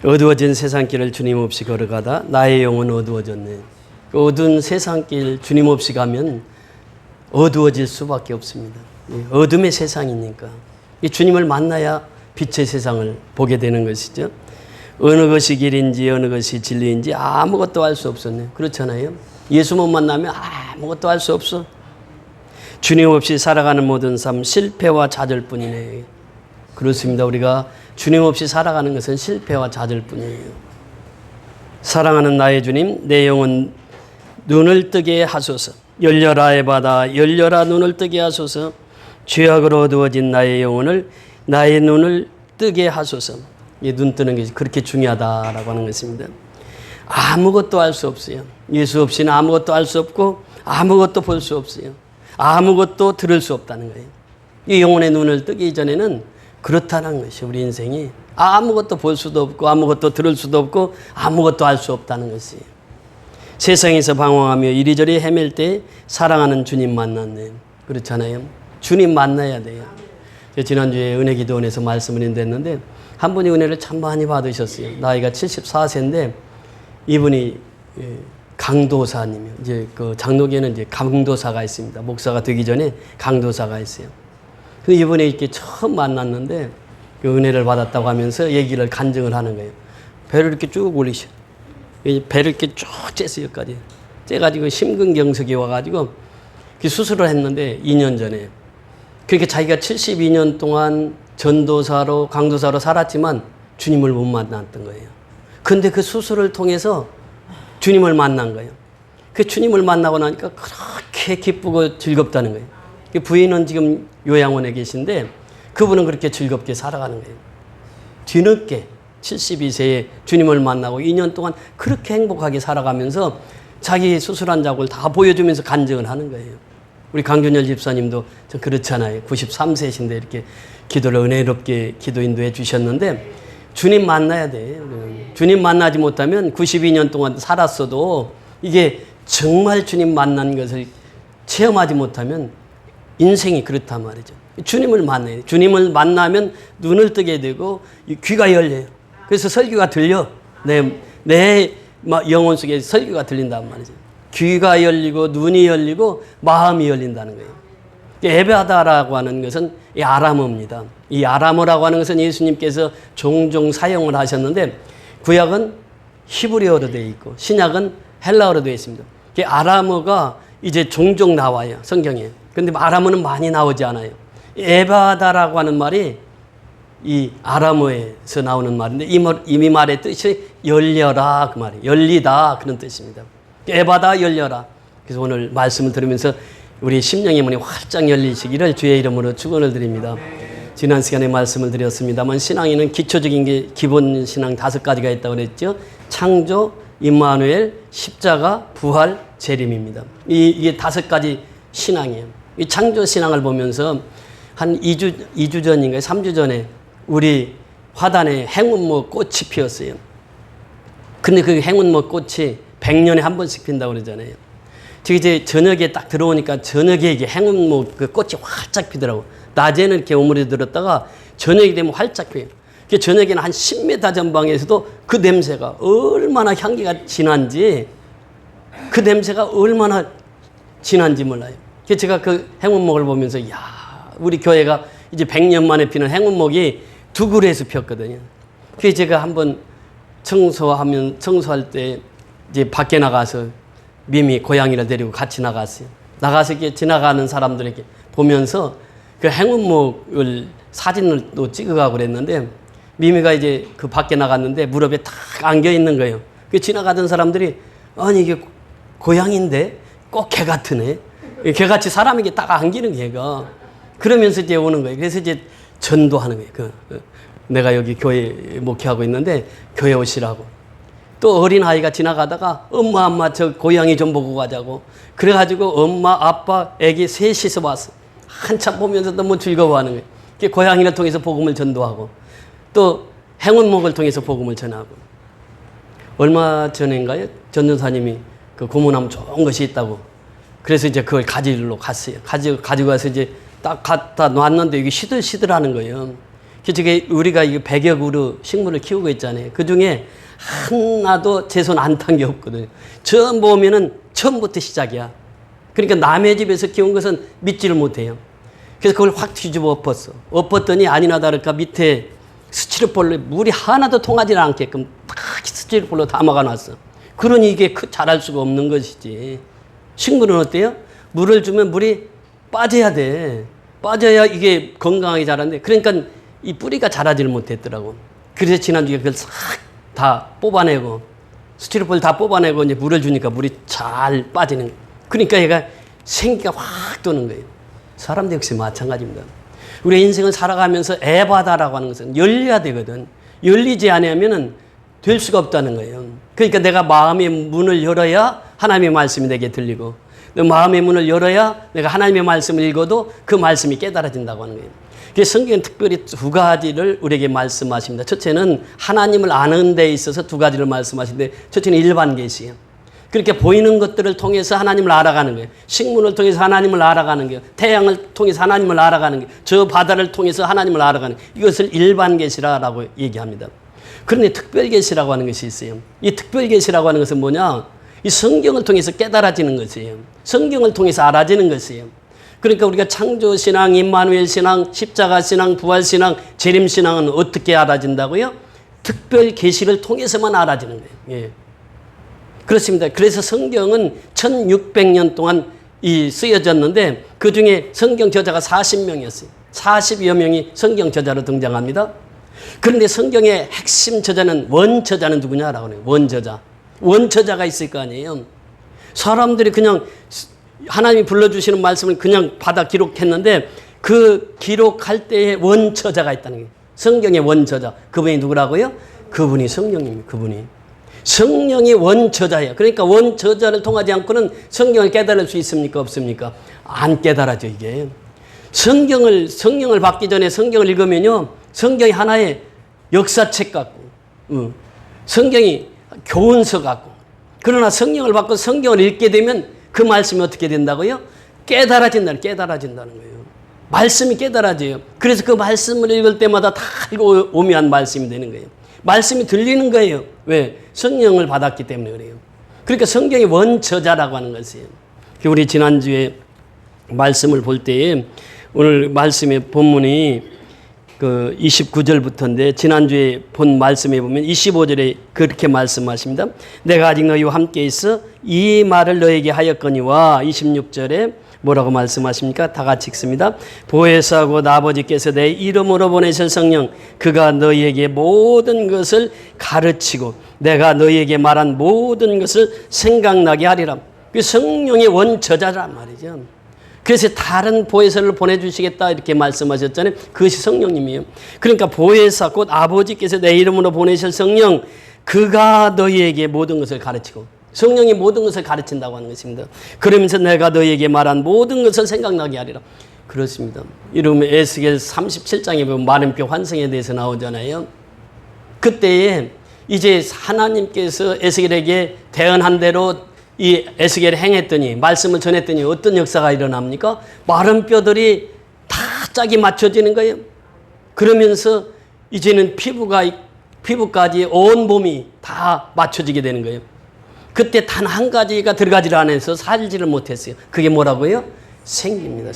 어두워진 세상길을 주님 없이 걸어가다 나의 영은 어두워졌네. 그 어두운 세상길 주님 없이 가면 어두워질 수밖에 없습니다. 어둠의 세상이니까 주님을 만나야 빛의 세상을 보게 되는 것이죠. 어느 것이 길인지 어느 것이 진리인지 아무것도 알 수 없었네요. 그렇잖아요. 예수 못 만나면 아무것도 알 수 없어. 주님 없이 살아가는 모든 삶 실패와 좌절뿐이네. 그렇습니다. 우리가 주님 없이 살아가는 것은 실패와 좌절뿐이에요. 사랑하는 나의 주님, 내 영혼 눈을 뜨게 하소서. 열려라 에바다, 열려라 눈을 뜨게 하소서. 죄악으로 어두워진 나의 영혼을, 나의 눈을 뜨게 하소서. 눈 뜨는 것이 그렇게 중요하다라고 하는 것입니다. 아무것도 알 수 없어요. 예수 없이는 아무것도 알 수 없고 아무것도 볼 수 없어요. 아무것도 들을 수 없다는 거예요. 이 영혼의 눈을 뜨기 전에는 그렇다는 것이 우리 인생이 아무것도 볼 수도 없고 아무것도 들을 수도 없고 아무것도 알 수 없다는 것이에요. 세상에서 방황하며 이리저리 헤맬 때 사랑하는 주님 만났네. 그렇잖아요. 주님 만나야 돼요. 지난주에 은혜기도원에서 말씀을 인도했는데 한 분이 은혜를 참 많이 받으셨어요. 나이가 74세인데 이분이 강도사님이요. 이제 그 장로교에는 이제 강도사가 있습니다. 목사가 되기 전에 강도사가 있어요. 그 이분이 이렇게 처음 만났는데 그 은혜를 받았다고 하면서 얘기를 간증을 하는 거예요. 배를 이렇게 쭉 올리셔. 배를 이렇게 쭉 쬐어요, 여기까지. 쬐가지고 심근경색이 와가지고 그 수술을 했는데 2년 전에. 그렇게 자기가 72년 동안 전도사로, 강도사로 살았지만 주님을 못 만났던 거예요. 근데 그 수술을 통해서 주님을 만난 거예요. 그 주님을 만나고 나니까 그렇게 기쁘고 즐겁다는 거예요. 그 부인은 지금 요양원에 계신데 그분은 그렇게 즐겁게 살아가는 거예요. 뒤늦게 72세에 주님을 만나고 2년 동안 그렇게 행복하게 살아가면서 자기 수술한 작을 다 보여주면서 간증을 하는 거예요. 우리 강준열 집사님도 좀 그렇잖아요. 93세신데 이렇게 기도를 은혜롭게 기도 인도해 주셨는데 주님 만나야 돼. 주님 만나지 못하면 92년 동안 살았어도 이게 정말 주님 만난 것을 체험하지 못하면 인생이 그렇단 말이죠. 주님을 만나야 돼. 주님을 만나면 눈을 뜨게 되고 귀가 열려요. 그래서 설교가 들려. 내 영혼 속에 설교가 들린단 말이죠. 귀가 열리고 눈이 열리고 마음이 열린다는 거예요. 예배하다라고 하는 것은 이 아람어입니다. 이 아람어라고 하는 것은 예수님께서 종종 사용을 하셨는데 구약은 히브리어로 되어 있고 신약은 헬라어로 되어 있습니다. 아람어가 이제 종종 나와요. 성경에. 그런데 아람어는 많이 나오지 않아요. 예배하다라고 하는 말이 이 아람어에서 나오는 말인데 이 말의 뜻이 열려라 그 말이에요. 열리다 그런 뜻입니다. 예배하다 열려라. 그래서 오늘 말씀을 들으면서 우리 심령의 문이 활짝 열리시기를 주의 이름으로 축원을 드립니다. 지난 시간에 말씀을 드렸습니다만 신앙에는 기초적인 게 기본 신앙 5가지가 있다고 그랬죠. 창조, 임마누엘, 십자가, 부활, 재림입니다. 이게 5가지 신앙이에요. 이 창조 신앙을 보면서 한 2주 전인가요? 3주 전에 우리 화단에 행운목 꽃이 피었어요. 근데 그 행운목 꽃이 100년에 한 번씩 핀다고 그러잖아요. 지금 이제 저녁에 딱 들어오니까 저녁에 이게 행운목 그 꽃이 활짝 피더라고. 낮에는 이렇게 오므려들었다가 저녁이 되면 활짝 피어요. 그 저녁에는 한 10m 전방에서도 그 냄새가 얼마나 향기가 진한지 그 냄새가 얼마나 진한지 몰라요. 그래서 제가 그 행운목을 보면서 야 우리 교회가 이제 100년 만에 피는 행운목이 두 그루에서 폈거든요. 그래서 제가 한번 청소할 때 이제 밖에 나가서 미미 고양이를 데리고 같이 나갔어요. 나가서 이렇게 지나가는 사람들에게 보면서 그 행운목을 사진을 또 찍어가고 그랬는데 미미가 이제 그 밖에 나갔는데 무릎에 탁 안겨 있는 거예요. 그 지나가던 사람들이 아니 이게 고양인데 꼭 개 같으네. 개같이 사람에게 딱 안기는 개가. 그러면서 이제 오는 거예요. 그래서 이제 전도하는 거예요. 내가 여기 교회 목회하고 있는데 교회 오시라고. 또 어린아이가 지나가다가 엄마 저 고양이 좀 보고 가자고. 그래가지고 엄마 아빠 애기 셋이서 왔어. 한참 보면서 너무 즐거워하는 거예요. 고양이를 통해서 복음을 전도하고 또 행운목을 통해서 복음을 전하고. 얼마 전인가요? 전도사님이 그 고문하면 좋은 것이 있다고. 그래서 이제 그걸 가지러 갔어요. 가지고 가서 이제 딱 갖다 놨는데 이게 시들시들하는 거예요. 그중에 우리가 이 100여 그루 식물을 키우고 있잖아요. 그 중에 하나도 제 손 안 탄 게 없거든요. 전부 오면은 처음부터 시작이야. 그러니까 남의 집에서 키운 것은 믿지를 못해요. 그래서 그걸 확 뒤집어 엎었어. 엎었더니 아니나 다를까 밑에 스티로폴로 물이 하나도 통하지 않게끔 딱 스티로폴로 다 막아놨어. 그러니 이게 자랄 수가 없는 것이지. 식물은 어때요? 물을 주면 물이 빠져야 돼. 빠져야 이게 건강하게 자라는데, 그러니까 이 뿌리가 자라지를 못했더라고. 그래서 지난주에 그걸 싹 다 뽑아내고, 스티로폴 다 뽑아내고 이제 물을 주니까 물이 잘 빠지는 거예요. 그러니까 얘가 생기가 확 도는 거예요. 사람도 역시 마찬가지입니다. 우리 인생을 살아가면서 에바다라고 하는 것은 열려야 되거든. 열리지 않으면은 될 수가 없다는 거예요. 그러니까 내가 마음의 문을 열어야 하나님의 말씀이 내게 들리고, 내 마음의 문을 열어야 내가 하나님의 말씀을 읽어도 그 말씀이 깨달아진다고 하는 거예요. 그래서 성경은 특별히 두 가지를 우리에게 말씀하십니다. 첫째는 하나님을 아는 데 있어서 두 가지를 말씀하시는데, 첫째는 일반 계시예요. 그렇게 보이는 것들을 통해서 하나님을 알아가는 거예요. 식물을 통해서 하나님을 알아가는 거예요. 태양을 통해서 하나님을 알아가는 거예요. 저 바다를 통해서 하나님을 알아가는 거예요. 이것을 일반 계시라고 얘기합니다. 그런데 특별 계시라고 하는 것이 있어요. 이 특별 계시라고 하는 것은 뭐냐? 이 성경을 통해서 깨달아지는 것이에요. 성경을 통해서 알아지는 것이에요. 그러니까 우리가 창조신앙, 임마누엘신앙, 십자가신앙, 부활신앙, 재림신앙은 어떻게 알아진다고요? 특별 계시를 통해서만 알아지는 거예요. 예. 그렇습니다. 그래서 성경은 1600년 동안 쓰여졌는데, 그 중에 성경 저자가 40명이었어요. 40여 명이 성경 저자로 등장합니다. 그런데 성경의 핵심 저자는, 원저자는 누구냐라고 해요. 원저자. 원저자가 있을 거 아니에요. 사람들이 그냥 하나님이 불러주시는 말씀을 그냥 받아 기록했는데, 그 기록할 때에 원저자가 있다는 거예요. 성경의 원저자. 그분이 누구라고요? 그분이 성령입니다. 그분이. 성령이 원저자예요. 그러니까 원저자를 통하지 않고는 성경을 깨달을 수 있습니까? 없습니까? 안 깨달아져, 이게. 성경을 받기 전에 성경을 읽으면요, 성경이 하나의 역사책 같고, 성경이 교훈서 같고, 그러나 성령을 받고 성경을 읽게 되면 그 말씀이 어떻게 된다고요? 깨달아진다는 거예요. 말씀이 깨달아져요. 그래서 그 말씀을 읽을 때마다 다 오묘한 말씀이 되는 거예요. 말씀이 들리는 거예요. 왜? 성령을 받았기 때문에 그래요. 그러니까 성경이 원저자라고 하는 것이에요. 우리 지난주에 말씀을 볼 때에 오늘 말씀의 본문이 그 29절부터인데, 지난주에 본 말씀에 보면 25절에 그렇게 말씀하십니다. 내가 아직 너희와 함께 있어 이 말을 너에게 하였거니와, 26절에 뭐라고 말씀하십니까? 다 같이 읽습니다. 보혜사하고 아버지께서 내 이름으로 보내실 성령, 그가 너희에게 모든 것을 가르치고 내가 너희에게 말한 모든 것을 생각나게 하리라. 그 성령의 원저자란 말이죠. 그래서 다른 보혜사를 보내주시겠다 이렇게 말씀하셨잖아요. 그것이 성령님이에요. 그러니까 보혜사, 곧 아버지께서 내 이름으로 보내실 성령, 그가 너희에게 모든 것을 가르치고, 성령이 모든 것을 가르친다고 하는 것입니다. 그러면서 내가 너희에게 말한 모든 것을 생각나게 하리라. 그렇습니다. 이러면 에스겔 37장에 보면 마름표 환상에 대해서 나오잖아요. 그때에 이제 하나님께서 에스겔에게 대언한 대로 이 에스겔이 행했더니, 말씀을 전했더니 어떤 역사가 일어납니까? 마른 뼈들이 다 짝이 맞춰지는 거예요. 그러면서 이제는 피부까지 온 몸이 다 맞춰지게 되는 거예요. 그때 단 한 가지가 들어가지를 않아서 살지를 못했어요. 그게 뭐라고요? 생기입니다.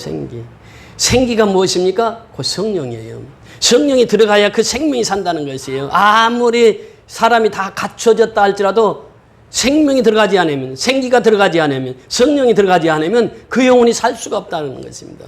생기가 무엇입니까? 그 성령이에요. 성령이 들어가야 그 생명이 산다는 것이에요. 아무리 사람이 다 갖춰졌다 할지라도 생명이 들어가지 않으면, 생기가 들어가지 않으면, 성령이 들어가지 않으면 그 영혼이 살 수가 없다는 것입니다.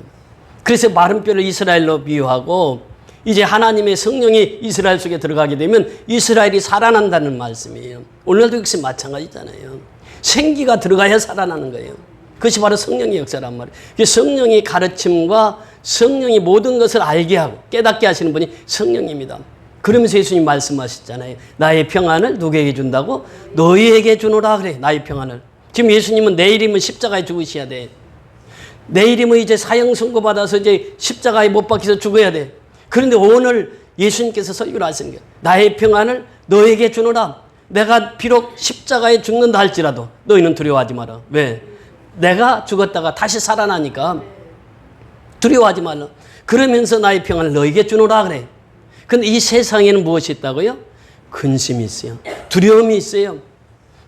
그래서 마른 뼈를 이스라엘로 비유하고, 이제 하나님의 성령이 이스라엘 속에 들어가게 되면 이스라엘이 살아난다는 말씀이에요. 오늘도 역시 마찬가지잖아요. 생기가 들어가야 살아나는 거예요. 그것이 바로 성령의 역사란 말이에요. 성령의 가르침과 성령이 모든 것을 알게 하고 깨닫게 하시는 분이 성령입니다. 그러면서 예수님 말씀하셨잖아요. 나의 평안을 누구에게 준다고? 너희에게 주노라 그래. 나의 평안을. 지금 예수님은 내일이면 십자가에 죽으셔야 돼. 내일이면 이제 사형 선고받아서 이제 십자가에 못 박혀서 죽어야 돼. 그런데 오늘 예수님께서 설교를 하시는 거예요. 나의 평안을 너에게 주노라. 내가 비록 십자가에 죽는다 할지라도 너희는 두려워하지 마라. 왜? 내가 죽었다가 다시 살아나니까 두려워하지 말라. 그러면서 나의 평안을 너에게 주노라 그래. 근데 이 세상에는 무엇이 있다고요? 근심이 있어요. 두려움이 있어요.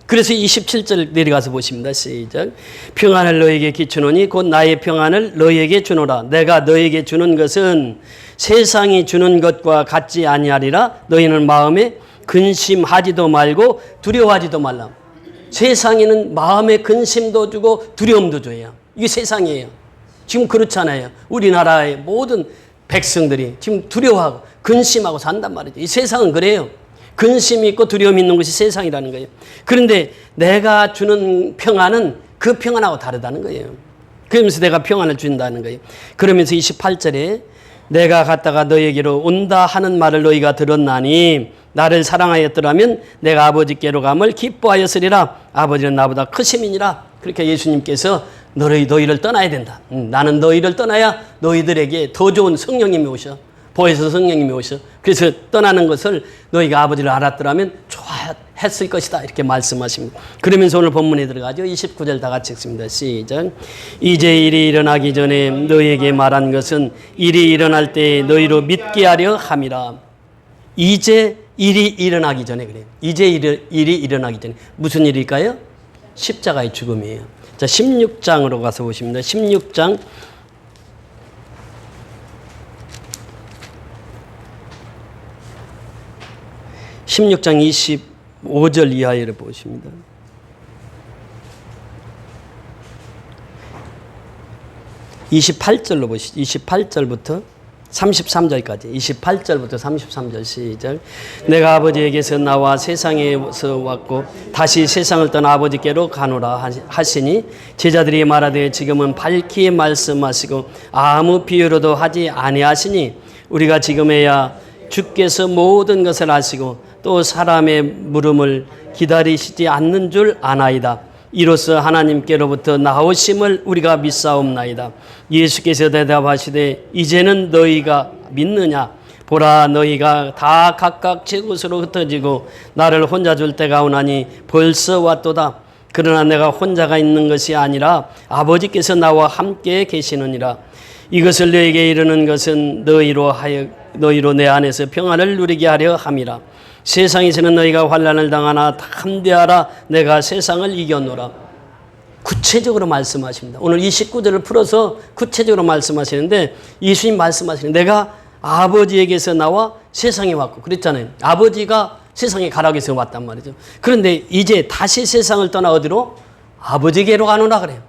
그래서 27절 내려가서 보십니다. 시작. 평안을 너에게 끼치노니 곧 나의 평안을 너에게 주노라. 내가 너에게 주는 것은 세상이 주는 것과 같지 아니하리라. 너희는 마음에 근심하지도 말고 두려워하지도 말라. 세상에는 마음에 근심도 주고 두려움도 줘요. 이게 세상이에요. 지금 그렇잖아요. 우리나라의 모든 백성들이 지금 두려워하고 근심하고 산단 말이죠. 이 세상은 그래요. 근심이 있고 두려움이 있는 것이 세상이라는 거예요. 그런데 내가 주는 평안은 그 평안하고 다르다는 거예요. 그러면서 내가 평안을 준다는 거예요. 그러면서 28절에 내가 갔다가 너에게로 온다 하는 말을 너희가 들었나니 나를 사랑하였더라면 내가 아버지께로 감을 기뻐하였으리라. 아버지는 나보다 크심이니라. 그렇게 예수님께서 너희를 떠나야 된다. 나는 너희를 떠나야 너희들에게 더 좋은 성령님이 오셔. 보혜사 성령님이 오셔. 그래서 떠나는 것을 너희가 아버지를 알았더라면 좋아했을 것이다. 이렇게 말씀하십니다. 그러면서 오늘 본문에 들어가죠. 29절 다 같이 읽습니다. 시작. 이제 일이 일어나기 전에 너희에게 말한 것은 일이 일어날 때 너희로 믿게 하려 함이라. 이제 일이 일어나기 전에 그래요. 이제 일이 일어나기 전에. 무슨 일일까요? 십자가의 죽음이에요. 자, 16장으로 가서 보십니다. 16장 25절 이하를 보십니다. 28절로 보시죠. 28절부터 33절까지. 28절부터 33절 시작. 내가 아버지에게서 나와 세상에서 왔고 다시 세상을 떠나 아버지께로 가노라 하시니 제자들이 말하되 지금은 밝히 말씀하시고 아무 비유로도 하지 아니하시니 우리가 지금에야 주께서 모든 것을 아시고 또 사람의 물음을 기다리시지 않는 줄 아나이다. 이로써 하나님께로부터 나오심을 우리가 믿사옵나이다. 예수께서 대답하시되 이제는 너희가 믿느냐? 보라, 너희가 다 각각 제 곳으로 흩어지고 나를 혼자 줄 때가 오나니 벌써 왔도다. 그러나 내가 혼자가 있는 것이 아니라 아버지께서 나와 함께 계시느니라. 이것을 너에게 이르는 것은 너희로 내 안에서 평안을 누리게 하려 함이라. 세상에서는 너희가 환난을 당하나 담대하라. 내가 세상을 이겼노라. 구체적으로 말씀하십니다. 오늘 29절을 풀어서 구체적으로 말씀하시는데 예수님 말씀하시는 내가 아버지에게서 나와 세상에 왔고 그랬잖아요. 아버지가 세상에 가라고 해서 왔단 말이죠. 그런데 이제 다시 세상을 떠나 어디로? 아버지께로 가노라 그래요.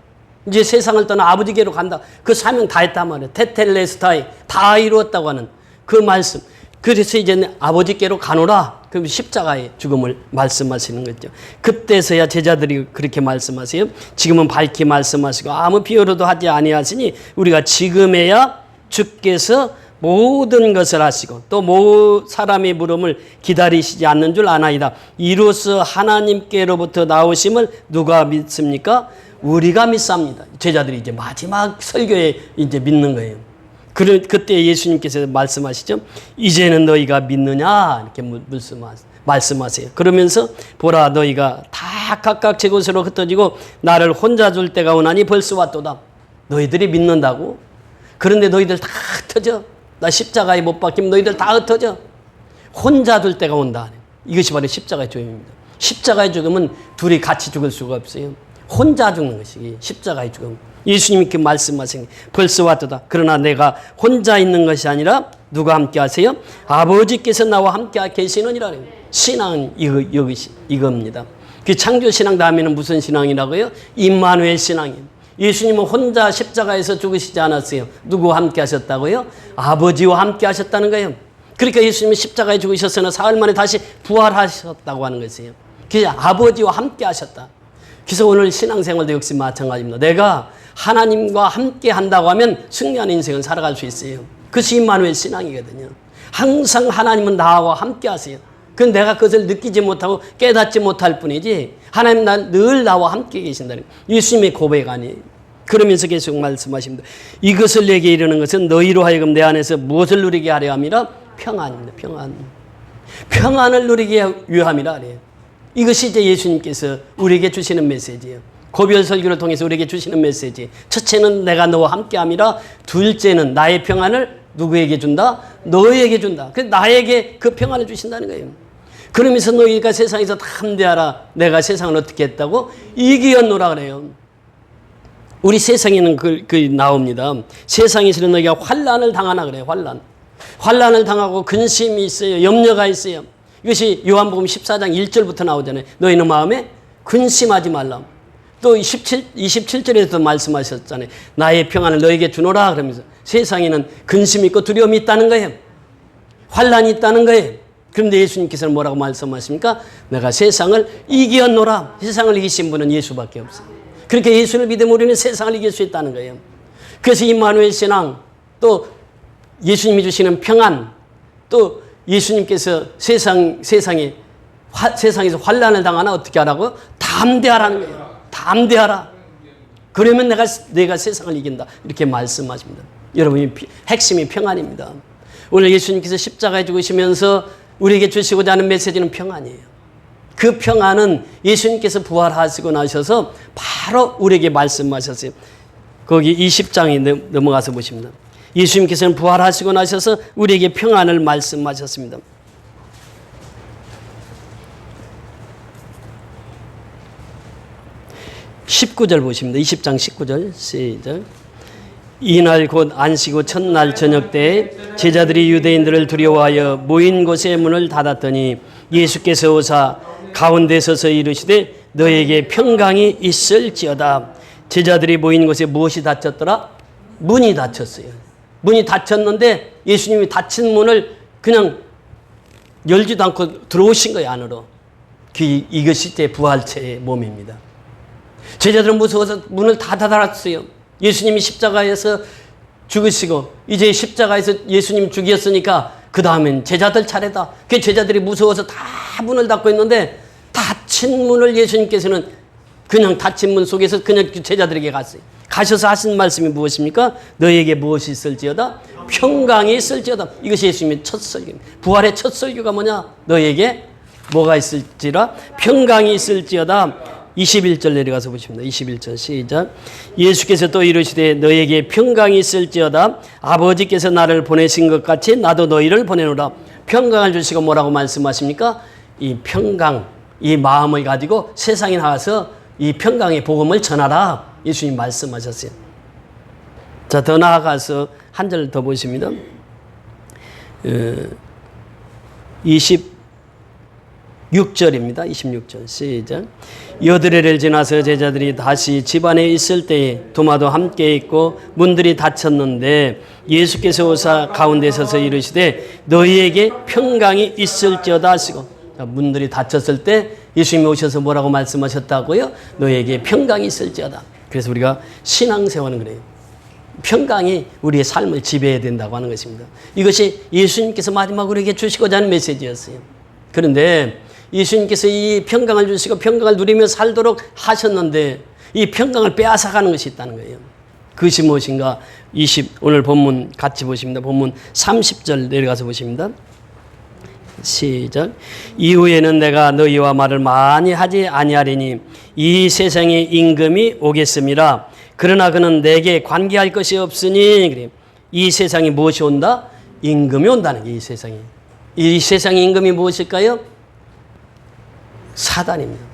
이제 세상을 떠나 아버지께로 간다. 그 사명 다 했단 말이에요. 테텔레스타이 다 이루었다고 하는 그 말씀. 그래서 이제는 아버지께로 가노라. 그럼 십자가의 죽음을 말씀하시는 거죠. 그때서야 제자들이 그렇게 말씀하세요. 지금은 밝히 말씀하시고 아무 비유로도 하지 아니하시니 우리가 지금에야 주께서 모든 것을 하시고 또 사람의 물음을 기다리시지 않는 줄 아나이다. 이로써 하나님께로부터 나오심을 누가 믿습니까? 우리가 믿습니다. 제자들이 이제 마지막 설교에 이제 믿는 거예요. 그때 예수님께서 말씀하시죠. 이제는 너희가 믿느냐? 이렇게 말씀하세요. 그러면서 보라, 너희가 다 각각 제 곳으로 흩어지고 나를 혼자 줄 때가 오나니 벌써 왔도다. 너희들이 믿는다고? 그런데 너희들 다 흩어져. 나 십자가에 못 박히면 너희들 다 흩어져. 혼자 둘 때가 온다. 이것이 바로 십자가의 죽음입니다. 십자가의 죽음은 둘이 같이 죽을 수가 없어요. 혼자 죽는 것이 십자가의 죽음. 예수님이 말씀하신 벌써 왔도다. 그러나 내가 혼자 있는 것이 아니라 누가 함께 하세요? 아버지께서 나와 함께 계시느니라. 신앙은 이겁니다. 그 창조신앙 다음에는 무슨 신앙이라고요? 임마누엘 신앙이에요. 예수님은 혼자 십자가에서 죽으시지 않았어요. 누구와 함께 하셨다고요? 아버지와 함께 하셨다는 거예요. 그러니까 예수님이 십자가에 죽으셨으나 사흘 만에 다시 부활하셨다고 하는 것이에요. 그래서 아버지와 함께 하셨다. 그래서 오늘 신앙생활도 역시 마찬가지입니다. 내가 하나님과 함께 한다고 하면 승리하는 인생을 살아갈 수 있어요. 그것이 임마누엘 신앙이거든요. 항상 하나님은 나와 함께 하세요. 그건 내가 그것을 느끼지 못하고 깨닫지 못할 뿐이지 하나님 늘 나와 함께 계신다는 예수님의 고백 아니에요. 그러면서 계속 말씀하십니다. 이것을 내게 이르는 것은 너희로 하여금 내 안에서 무엇을 누리게 하려 함이라? 평안입니다. 평안을 누리게 위함이라 그래요. 이것이 이제 예수님께서 우리에게 주시는 메시지예요. 고별 설교를 통해서 우리에게 주시는 메시지. 첫째는 내가 너와 함께함이라. 둘째는 나의 평안을 누구에게 준다? 너희에게 준다. 그래서 나에게 그 평안을 주신다는 거예요. 그러면서 너희가 세상에서 담대하라. 내가 세상을 어떻게 했다고? 이기었노라 그래요. 우리 세상에는 그 나옵니다. 세상에서는 너희가 환난을 당하나 그래요. 환난을 당하고 근심이 있어요. 염려가 있어요. 이것이 요한복음 14장 1절부터 나오잖아요. 너희는 마음에 근심하지 말라. 또 27절에도 말씀하셨잖아요. 나의 평안을 너에게 주노라 그러면서 세상에는 근심이 있고 두려움이 있다는 거예요. 환난이 있다는 거예요. 그런데 예수님께서는 뭐라고 말씀하십니까? 내가 세상을 이기었노라. 세상을 이기신 분은 예수밖에 없어요. 그렇게 예수를 믿으면 우리는 세상을 이길 수 있다는 거예요. 그래서 임마누엘 신앙, 또 예수님이 주시는 평안, 또 예수님께서 세상에서 환난을 당하나 어떻게 하라고? 담대하라는 거예요. 담대하라. 그러면 내가 세상을 이긴다. 이렇게 말씀하십니다. 여러분이 핵심이 평안입니다. 오늘 예수님께서 십자가에 죽으시면서 우리에게 주시고자 하는 메시지는 평안이에요. 그 평안은 예수님께서 부활하시고 나셔서 바로 우리에게 말씀하셨어요. 거기 20장에 넘어가서 보십니다. 예수님께서는 부활하시고 나셔서 우리에게 평안을 말씀하셨습니다. 19절 보십니다. 20장 19절 시작. 이날 곧 안식 후 첫날 저녁 때에 제자들이 유대인들을 두려워하여 모인 곳의 문을 닫았더니 예수께서 오사 가운데 서서 이르시되 너에게 평강이 있을지어다. 제자들이 모인 곳에 무엇이 닫혔더라? 문이 닫혔어요. 문이 닫혔는데 예수님이 닫힌 문을 그냥 열지도 않고 들어오신 거예요, 안으로. 이것이 제 부활체의 몸입니다. 제자들은 무서워서 문을 다 닫았어요. 예수님이 십자가에서 죽으시고 이제 십자가에서 예수님 죽였으니까 그 다음엔 제자들 차례다. 그 제자들이 무서워서 다 문을 닫고 있는데 닫힌 문을 예수님께서는 그냥 닫힌 문 속에서 그냥 제자들에게 갔어요. 가셔서 하신 말씀이 무엇입니까? 너에게 무엇이 있을지어다? 평강이 있을지어다. 이것이 예수님의 첫 설교입니다. 부활의 첫 설교가 뭐냐? 너에게 뭐가 있을지라? 평강이 있을지어다. 21절 내려가서 보십니다. 21절 시작. 예수께서 또 이르시되 너에게 평강이 있을지어다. 아버지께서 나를 보내신 것 같이 나도 너희를 보내노라. 평강을 주시고 뭐라고 말씀하십니까? 이 평강, 이 마음을 가지고 세상에 나가서 이 평강의 복음을 전하라. 예수님 말씀하셨어요. 자, 더 나아가서 한 절 더 보십니다. 26절입니다. 26절 시작. 여드레를 지나서 제자들이 다시 집안에 있을 때에 도마도 함께 있고 문들이 닫혔는데 예수께서 오사 가운데 서서 이르시되 너희에게 평강이 있을지어다 하시고, 자, 문들이 닫혔을 때 예수님이 오셔서 뭐라고 말씀하셨다고요? 너희에게 평강이 있을지어다. 그래서 우리가 신앙생활은 그래요. 평강이 우리의 삶을 지배해야 된다고 하는 것입니다. 이것이 예수님께서 마지막으로 우리에게 주시고자 하는 메시지였어요. 그런데 예수님께서 이 평강을 주시고 평강을 누리며 살도록 하셨는데 이 평강을 빼앗아가는 것이 있다는 거예요. 그것이 무엇인가? 오늘 본문 같이 보십니다. 본문 30절 내려가서 보십니다. 시작. 이후에는 내가 너희와 말을 많이 하지 아니하리니 이 세상에 임금이 오겠습니다. 그러나 그는 내게 관계할 것이 없으니. 그래. 이 세상에 무엇이 온다? 임금이 온다는 게 이 세상에. 이 세상의 임금이 무엇일까요? 사단입니다.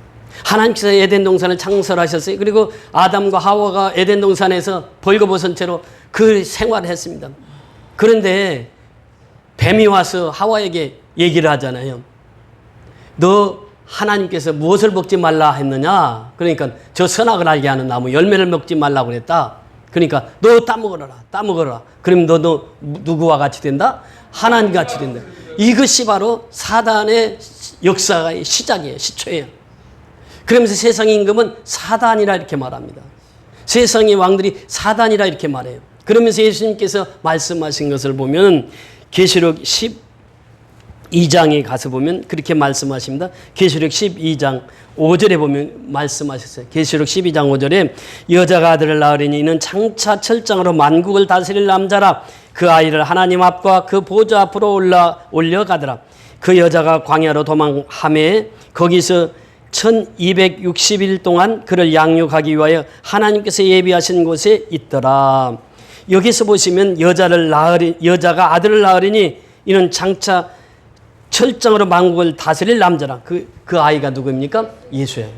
하나님께서 에덴 동산을 창설하셨어요. 그리고 아담과 하와가 에덴 동산에서 벌거벗은 채로 그 생활을 했습니다. 그런데 뱀이 와서 하와에게 얘기를 하잖아요. 너 하나님께서 무엇을 먹지 말라 했느냐? 그러니까 저 선악을 알게 하는 나무 열매를 먹지 말라고 그랬다. 그러니까 너 따먹어라. 그럼 너 누구와 같이 된다? 하나님 같이 된다. 이것이 바로 사단의 역사의 시작이에요. 시초예요. 그러면서 세상의 임금은 사단이라 이렇게 말합니다. 세상의 왕들이 사단이라 이렇게 말해요. 그러면서 예수님께서 말씀하신 것을 보면 계시록 12장에 가서 보면 그렇게 말씀하십니다. 계시록 12장 5절에 보면 말씀하셨어요. 계시록 12장 5절에 여자가 아들을 낳으리니 이는 장차 철장으로 만국을 다스릴 남자라. 그 아이를 하나님 앞과 그 보좌 앞으로 올려가더라. 그 여자가 광야로 도망하매 거기서 1260일 동안 그를 양육하기 위하여 하나님께서 예비하신 곳에 있더라. 여기서 보시면 여자가 아들을 낳으리니 이는 장차 철장으로 만국을 다스릴 남자라. 그 아이가 누구입니까? 예수예요.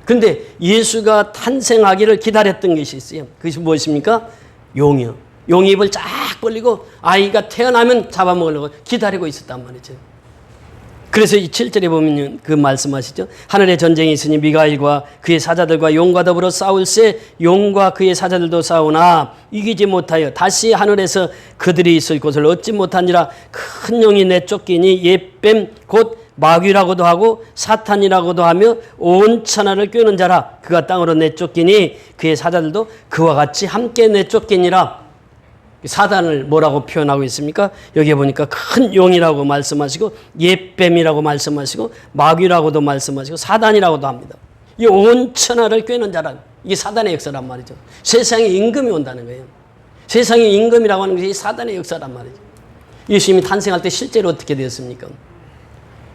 그런데 예수가 탄생하기를 기다렸던 것이 있어요. 그것이 무엇입니까? 용이요. 용이 입을 쫙 벌리고 아이가 태어나면 잡아먹으려고 기다리고 있었단 말이죠. 그래서 이 7절에 보면 그 말씀하시죠. 하늘에 전쟁이 있으니 미가엘과 그의 사자들과 용과 더불어 싸울세 용과 그의 사자들도 싸우나 이기지 못하여 다시 하늘에서 그들이 있을 곳을 얻지 못하니라. 큰 용이 내쫓기니 옛뱀 곧 마귀라고도 하고 사탄이라고도 하며 온 천하를 꿰는 자라. 그가 땅으로 내쫓기니 그의 사자들도 그와 같이 함께 내쫓기니라. 사단을 뭐라고 표현하고 있습니까? 여기에 보니까 큰 용이라고 말씀하시고 옛뱀이라고 말씀하시고 마귀라고도 말씀하시고 사단이라고도 합니다. 이 온 천하를 꿰는 자라. 이게 사단의 역사란 말이죠. 세상에 임금이 온다는 거예요. 세상에 임금이라고 하는 것이 사단의 역사란 말이죠. 예수님이 탄생할 때 실제로 어떻게 되었습니까?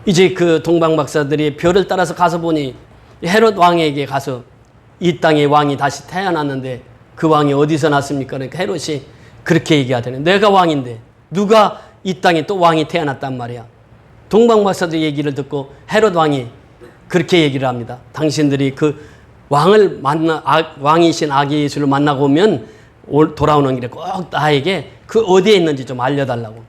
이제 그 동방 박사들이 별을 따라서 가서 보니 헤롯 왕에게 가서 이 땅의 왕이 다시 태어났는데 그 왕이 어디서 났습니까? 그러니까 헤롯이 그렇게 얘기하더니 내가 왕인데 누가 이 땅에 또 왕이 태어났단 말이야. 동방 박사들 얘기를 듣고 헤롯 왕이 그렇게 얘기를 합니다. 당신들이 그 왕이신 아기 예수를 만나고 오면 돌아오는 길에 꼭 나에게 그 어디에 있는지 좀 알려달라고.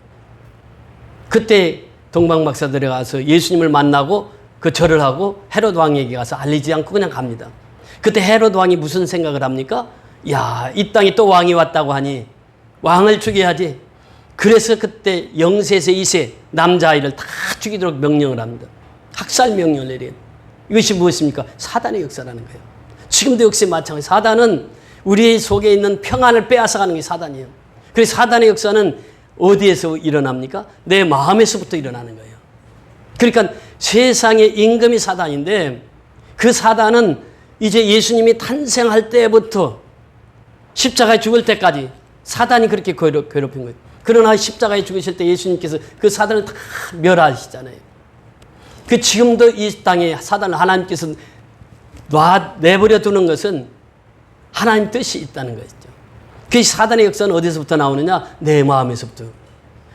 그때 동방 박사들이 가서 예수님을 만나고 그 절을 하고 헤롯 왕에게 가서 알리지 않고 그냥 갑니다. 그때 헤롯 왕이 무슨 생각을 합니까? 야, 이 땅에 또 왕이 왔다고 하니 왕을 죽여야지. 그래서 그때 0세에서 2세 남자아이를 다 죽이도록 명령을 합니다. 학살 명령을 내려요. 이것이 무엇입니까? 사단의 역사라는 거예요. 지금도 역시 마찬가지. 사단은 우리 속에 있는 평안을 빼앗아가는 게 사단이에요. 그래서 사단의 역사는 어디에서 일어납니까? 내 마음에서부터 일어나는 거예요. 그러니까 세상의 임금이 사단인데 그 사단은 이제 예수님이 탄생할 때부터 십자가에 죽을 때까지 사단이 그렇게 괴롭힌 거예요. 그러나 십자가에 죽으실 때 예수님께서 그 사단을 다 멸하시잖아요. 그 지금도 이 땅에 사단을 하나님께서 내버려 두는 것은 하나님 뜻이 있다는 것이죠. 그 사단의 역사는 어디서부터 나오느냐? 내 마음에서부터.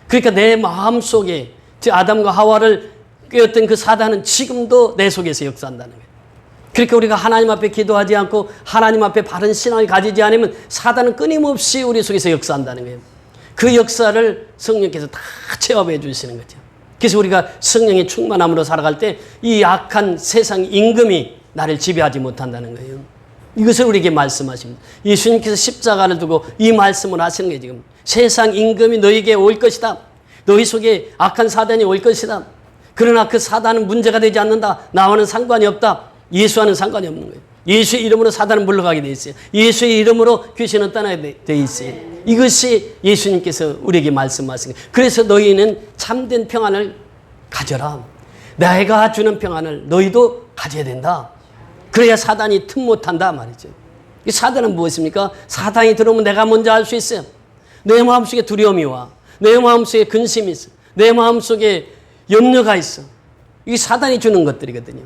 그러니까 내 마음 속에 아담과 하와를 꿰었던 그 사단은 지금도 내 속에서 역사한다는 거예요. 그러니까 우리가 하나님 앞에 기도하지 않고 하나님 앞에 바른 신앙을 가지지 않으면 사단은 끊임없이 우리 속에서 역사한다는 거예요. 그 역사를 성령께서 다 체험해 주시는 거죠. 그래서 우리가 성령의 충만함으로 살아갈 때 이 악한 세상 임금이 나를 지배하지 못한다는 거예요. 이것을 우리에게 말씀하십니다. 예수님께서 십자가를 두고 이 말씀을 하시는 거예요. 지금 세상 임금이 너에게 올 것이다. 너희 속에 악한 사단이 올 것이다. 그러나 그 사단은 문제가 되지 않는다. 나와는 상관이 없다. 예수와는 상관이 없는 거예요. 예수의 이름으로 사단은 물러가게 돼 있어요. 예수의 이름으로 귀신은 떠나게 돼 있어요. 이것이 예수님께서 우리에게 말씀하신 거예요. 그래서 너희는 참된 평안을 가져라. 내가 주는 평안을 너희도 가져야 된다. 그래야 사단이 틈 못한다 말이죠. 이 사단은 무엇입니까? 사단이 들어오면 내가 먼저 알 수 있어요. 내 마음속에 두려움이 와. 내 마음속에 근심이 있어. 내 마음속에 염려가 있어. 이게 사단이 주는 것들이거든요.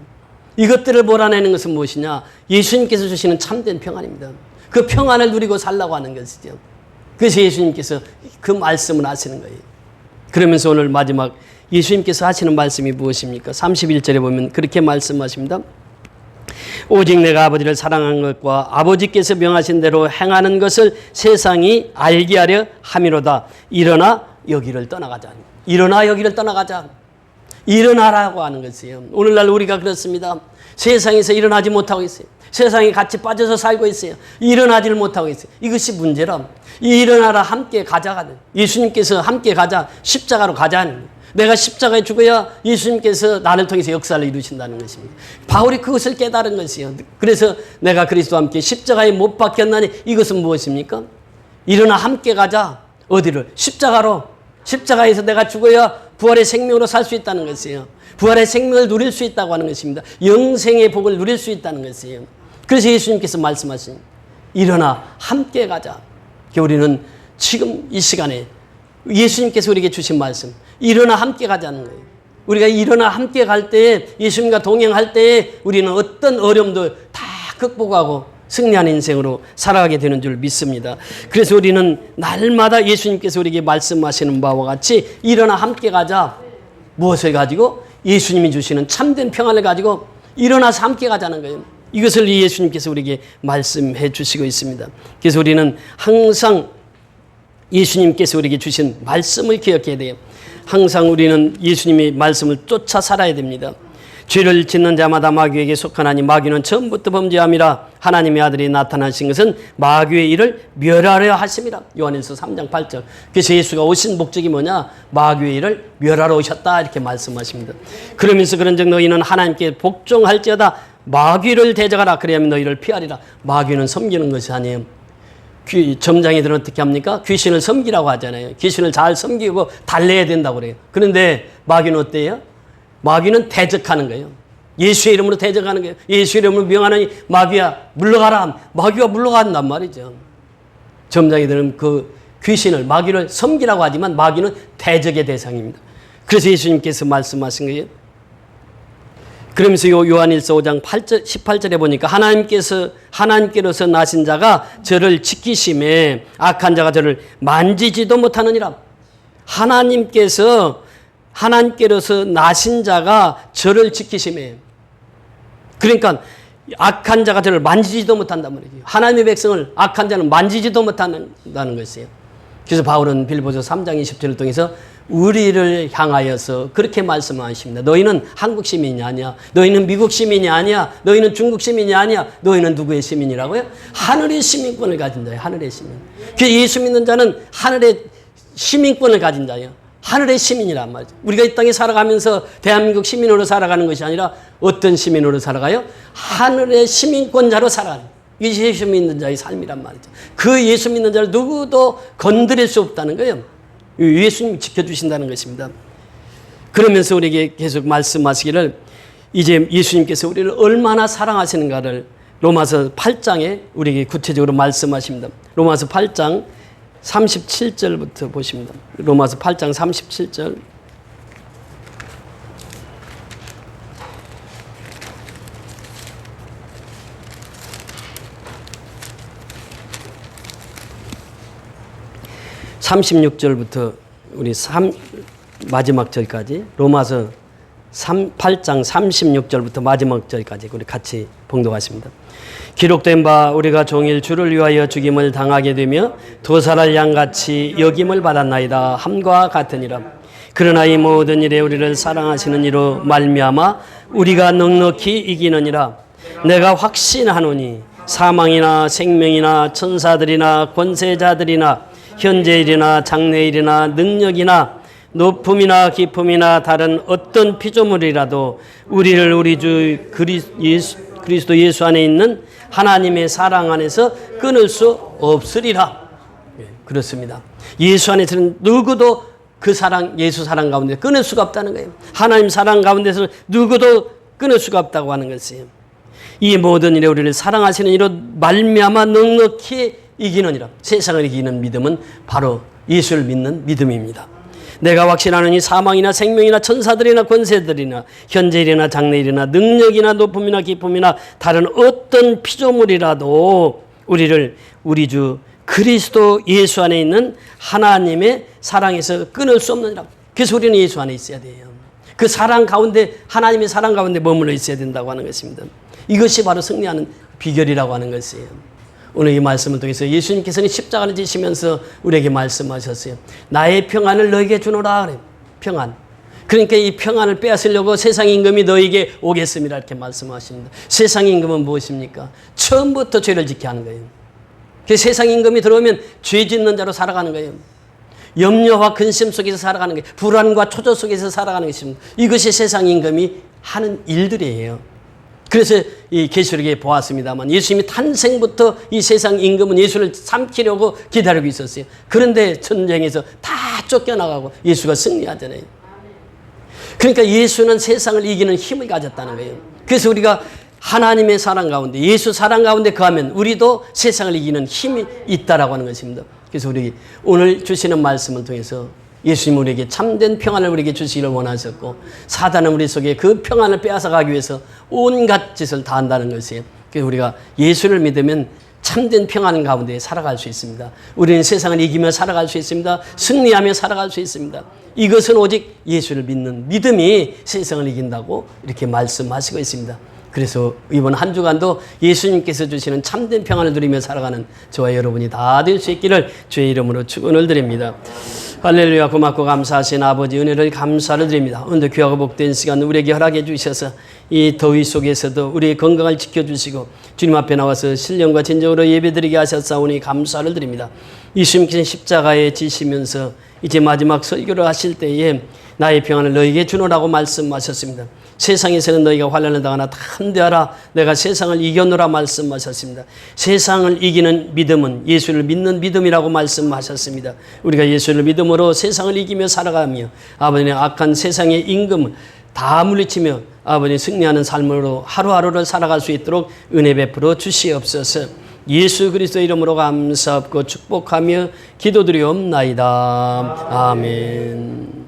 이것들을 몰아내는 것은 무엇이냐? 예수님께서 주시는 참된 평안입니다. 그 평안을 누리고 살라고 하는 것이죠. 그래서 예수님께서 그 말씀을 하시는 거예요. 그러면서 오늘 마지막 예수님께서 하시는 말씀이 무엇입니까? 31절에 보면 그렇게 말씀하십니다. 오직 내가 아버지를 사랑한 것과 아버지께서 명하신 대로 행하는 것을 세상이 알게 하려 함이로다. 일어나 여기를 떠나가자. 일어나 여기를 떠나가자. 일어나라고 하는 것이에요. 오늘날 우리가 그렇습니다. 세상에서 일어나지 못하고 있어요. 세상에 같이 빠져서 살고 있어요. 일어나지를 못하고 있어요. 이것이 문제라. 일어나라, 함께 가자가 돼. 예수님께서 함께 가자, 십자가로 가자는 거예요. 내가 십자가에 죽어야 예수님께서 나를 통해서 역사를 이루신다는 것입니다. 바울이 그것을 깨달은 것이에요. 그래서 내가 그리스도와 함께 십자가에 못 박혔나니 이것은 무엇입니까? 일어나 함께 가자. 어디를? 십자가로. 십자가에서 내가 죽어야 부활의 생명으로 살 수 있다는 것이에요. 부활의 생명을 누릴 수 있다고 하는 것입니다. 영생의 복을 누릴 수 있다는 것이에요. 그래서 예수님께서 말씀하신 일어나 함께 가자. 우리는 지금 이 시간에 예수님께서 우리에게 주신 말씀 일어나 함께 가자는 거예요. 우리가 일어나 함께 갈 때에 예수님과 동행할 때에 우리는 어떤 어려움도 다 극복하고 승리하는 인생으로 살아가게 되는 줄 믿습니다. 그래서 우리는 날마다 예수님께서 우리에게 말씀하시는 바와 같이 일어나 함께 가자. 무엇을 가지고? 예수님이 주시는 참된 평안을 가지고 일어나서 함께 가자는 거예요. 이것을 예수님께서 우리에게 말씀해 주시고 있습니다. 그래서 우리는 항상 예수님께서 우리에게 주신 말씀을 기억해야 돼요. 항상 우리는 예수님의 말씀을 쫓아 살아야 됩니다. 죄를 짓는 자마다 마귀에게 속하나니 마귀는 처음부터 범죄함이라. 하나님의 아들이 나타나신 것은 마귀의 일을 멸하려 하심이라. 요한일서 3장 8절. 그래서 예수가 오신 목적이 뭐냐? 마귀의 일을 멸하러 오셨다 이렇게 말씀하십니다. 그러면서 그런즉 너희는 하나님께 복종할지어다 마귀를 대적하라. 그래야만 너희를 피하리라. 마귀는 섬기는 것이 아니에요. 점장이들은 어떻게 합니까? 귀신을 섬기라고 하잖아요. 귀신을 잘 섬기고 달래야 된다고 그래요. 그런데 마귀는 어때요? 마귀는 대적하는 거예요. 예수의 이름으로 대적하는 거예요. 예수의 이름으로 명하느니 마귀야 물러가라. 마귀가 물러간단 말이죠. 점장이들은 그 귀신을 마귀를 섬기라고 하지만 마귀는 대적의 대상입니다. 그래서 예수님께서 말씀하신 거예요. 그러면서 요한일서 5장 18절에 보니까 하나님께로서 나신 자가 저를 지키심에 악한 자가 저를 만지지도 못하느니라. 하나님께로서 나신 자가 저를 지키심에, 그러니까 악한 자가 저를 만지지도 못한단 말이에요. 하나님의 백성을 악한 자는 만지지도 못한다는 것이에요. 그래서 바울은 빌보서 3장 20절을 통해서 우리를 향하여서 그렇게 말씀하십니다. 너희는 한국 시민이 아니야. 너희는 미국 시민이 아니야. 너희는 중국 시민이 아니야. 너희는 누구의 시민이라고요? 하늘의 시민권을 가진 자예요. 하늘의 시민. 그래서 예수 믿는 자는 하늘의 시민권을 가진 자예요. 하늘의 시민이란 말이죠. 우리가 이 땅에 살아가면서 대한민국 시민으로 살아가는 것이 아니라 어떤 시민으로 살아가요? 하늘의 시민권자로 살아가는. 이게 예수 믿는 자의 삶이란 말이죠. 그 예수 믿는 자를 누구도 건드릴 수 없다는 거예요. 예수님이 지켜주신다는 것입니다. 그러면서 우리에게 계속 말씀하시기를 이제 예수님께서 우리를 얼마나 사랑하시는가를 로마서 8장에 우리에게 구체적으로 말씀하십니다. 로마서 8장 37절부터 보십니다. 로마서 8장 37절. (36절부터) 우리 마지막 절까지 로마서 8장 36절부터 마지막 절까지 우리 같이 봉독하십니다. 기록된 바 우리가 종일 주를 위하여 죽임을 당하게 되며 도살할 양같이 여김을 받았나이다 함과 같으니라. 그러나 이 모든 일에 우리를 사랑하시는 이로 말미암아 우리가 넉넉히 이기느니라. 내가 확신하노니 사망이나 생명이나 천사들이나 권세자들이나 현재일이나 장래일이나 능력이나 높음이나 깊음이나 다른 어떤 피조물이라도 우리를 우리 주 그리스도 예수 안에 있는 하나님의 사랑 안에서 끊을 수 없으리라. 그렇습니다. 예수 안에서는 누구도 그 사랑, 예수 사랑 가운데 끊을 수가 없다는 거예요. 하나님 사랑 가운데서 누구도 끊을 수가 없다고 하는 것이에요. 이 모든 일에 우리를 사랑하시는 이로 말미암아 넉넉히 이기느니라. 세상을 이기는 믿음은 바로 예수를 믿는 믿음입니다. 내가 확신하노니 사망이나 생명이나 천사들이나 권세들이나 현재일이나 장래일이나 능력이나 높음이나 깊음이나 다른 어떤 피조물이라도 우리를 우리 주 그리스도 예수 안에 있는 하나님의 사랑에서 끊을 수 없느니라. 그래서 우리는 예수 안에 있어야 돼요. 그 사랑 가운데, 하나님의 사랑 가운데 머물러 있어야 된다고 하는 것입니다. 이것이 바로 승리하는 비결이라고 하는 것이에요. 오늘 이 말씀을 통해서 예수님께서는 십자가를 지시면서 우리에게 말씀하셨어요. 나의 평안을 너에게 주노라. 그래. 평안. 그러니까 이 평안을 빼앗으려고 세상 임금이 너에게 오겠습니다. 이렇게 말씀하십니다. 세상 임금은 무엇입니까? 처음부터 죄를 짓게 하는 거예요. 세상 임금이 들어오면 죄 짓는 자로 살아가는 거예요. 염려와 근심 속에서 살아가는 거예요. 불안과 초조 속에서 살아가는 것입니다. 이것이 세상 임금이 하는 일들이에요. 그래서 이 계시록에 보았습니다만 예수님이 탄생부터 이 세상 임금은 예수를 삼키려고 기다리고 있었어요. 그런데 전쟁에서 다 쫓겨나가고 예수가 승리하잖아요. 그러니까 예수는 세상을 이기는 힘을 가졌다는 거예요. 그래서 우리가 하나님의 사랑 가운데, 예수 사랑 가운데 거하면 우리도 세상을 이기는 힘이 있다라고 하는 것입니다. 그래서 우리 오늘 주시는 말씀을 통해서 예수님 우리에게 참된 평안을 우리에게 주시기를 원하셨고 사단은 우리 속에 그 평안을 빼앗아가기 위해서 온갖 짓을 다 한다는 것이에요. 그래서 우리가 예수를 믿으면 참된 평안 가운데 살아갈 수 있습니다. 우리는 세상을 이기며 살아갈 수 있습니다. 승리하며 살아갈 수 있습니다. 이것은 오직 예수를 믿는 믿음이 세상을 이긴다고 이렇게 말씀하시고 있습니다. 그래서 이번 한 주간도 예수님께서 주시는 참된 평안을 누리며 살아가는 저와 여러분이 다 될 수 있기를 주의 이름으로 축원을 드립니다. 할렐루야. 고맙고 감사하신 아버지 은혜를 감사를 드립니다. 오늘도 귀하고 복된 시간 우리에게 허락해 주셔서 이 더위 속에서도 우리의 건강을 지켜주시고 주님 앞에 나와서 신령과 진정으로 예배드리게 하셨사오니 감사를 드립니다. 예수님께서 십자가에 지시면서 이제 마지막 설교를 하실 때에 나의 평안을 너에게 주노라고 말씀하셨습니다. 세상에서는 너희가 환난을 당하나 담대하라 내가 세상을 이겨노라 말씀하셨습니다. 세상을 이기는 믿음은 예수를 믿는 믿음이라고 말씀하셨습니다. 우리가 예수를 믿음으로 세상을 이기며 살아가며 아버지의 악한 세상의 임금을 다 물리치며 아버지 승리하는 삶으로 하루하루를 살아갈 수 있도록 은혜 베풀어 주시옵소서. 예수 그리스도 이름으로 감사하고 축복하며 기도드리옵나이다. 아멘.